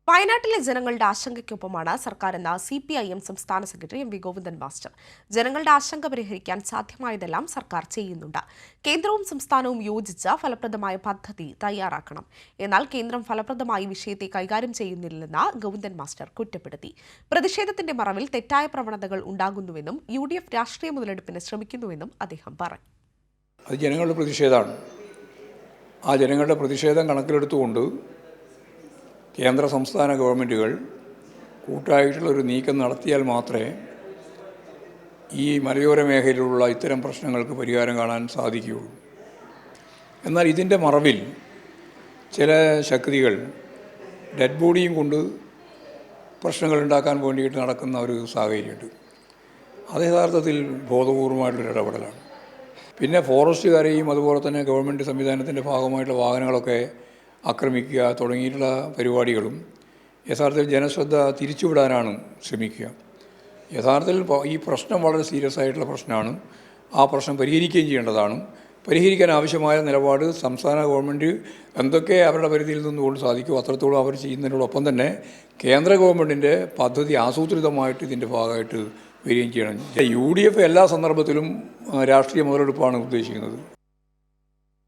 വയനാട്ടിലെ ജനങ്ങളുടെ ആശങ്കയ്ക്കൊപ്പമാണ് സർക്കാരെന്ന് CPIM സംസ്ഥാന secretary M V Govindan master. ജനങ്ങളുടെ ആശങ്ക പരിഹരിക്കാൻ സാധ്യമായതെല്ലാം സർക്കാർ ചെയ്യുന്നുണ്ട്. കേന്ദ്രവും സംസ്ഥാനവും യോജിച്ച് ഫലപ്രദമായ പദ്ധതി തയ്യാറാക്കണം. എന്നാൽ കേന്ദ്രം ഫലപ്രദമായി വിഷയത്തെ കൈകാര്യം ചെയ്യുന്നില്ലെന്ന് ഗോവിന്ദൻ മാസ്റ്റർ കുറ്റപ്പെടുത്തി. പ്രതിഷേധത്തിന്റെ മറവിൽ തെറ്റായ പ്രവണതകൾ ഉണ്ടാകുന്നുവെന്നും UDF രാഷ്ട്രീയ മുതലെടുപ്പിന് ശ്രമിക്കുന്നുവെന്നും അദ്ദേഹം പറഞ്ഞു. അത് ജനങ്ങളുടെ പ്രതിഷേധമാണ്. ആ ജനങ്ങളുടെ പ്രതിഷേധം കണക്കിലെടുത്തുകൊണ്ട് കേന്ദ്ര സംസ്ഥാന ഗവൺമെൻറ്റുകൾ കൂട്ടായിട്ടുള്ളൊരു നീക്കം നടത്തിയാൽ മാത്രമേ ഈ മലയോര മേഖലയിലുള്ള ഇത്തരം പ്രശ്നങ്ങൾക്ക് പരിഹാരം കാണാൻ സാധിക്കുകയുള്ളൂ. എന്നാൽ ഇതിൻ്റെ മറവിൽ ചില ശക്തികൾ ഡെഡ് ബോഡിയും കൊണ്ട് പ്രശ്നങ്ങൾ ഉണ്ടാക്കാൻ വേണ്ടിയിട്ട് നടക്കുന്ന ഒരു സാഹചര്യമുണ്ട്. അത് യഥാർത്ഥത്തിൽ ബോധപൂർവമായിട്ടുള്ളൊരു ഇടപെടലാണ്. പിന്നെ ഫോറസ്റ്റുകാരെയും അതുപോലെ തന്നെ ഗവൺമെൻറ് സംവിധാനത്തിൻ്റെ ഭാഗമായിട്ടുള്ള വാഹനങ്ങളൊക്കെ ആക്രമിക്കുക തുടങ്ങിയിട്ടുള്ള പരിപാടികളും യഥാർത്ഥത്തിൽ ജനശ്രദ്ധ തിരിച്ചുവിടാനാണ് ശ്രമിക്കുക. യഥാർത്ഥത്തിൽ ഈ പ്രശ്നം വളരെ സീരിയസ് ആയിട്ടുള്ള പ്രശ്നമാണ്. ആ പ്രശ്നം പരിഹരിക്കുകയും ചെയ്യേണ്ടതാണ്. പരിഹരിക്കാൻ ആവശ്യമായ നിലപാട് സംസ്ഥാന ഗവൺമെൻറ് എന്തൊക്കെ അവരുടെ പരിധിയിൽ നിന്നുകൊണ്ട് സാധിക്കുമോ അത്രത്തോളം അവർ ചെയ്യുന്നതിനോടൊപ്പം തന്നെ കേന്ദ്ര ഗവൺമെൻറ്റിൻ്റെ പദ്ധതി ആസൂത്രിതമായിട്ട് ഇതിൻ്റെ ഭാഗമായിട്ട് വരികയും ചെയ്യണം. UDF എല്ലാ സന്ദർഭത്തിലും രാഷ്ട്രീയ മുതലെടുപ്പാണ് ഉദ്ദേശിക്കുന്നത്.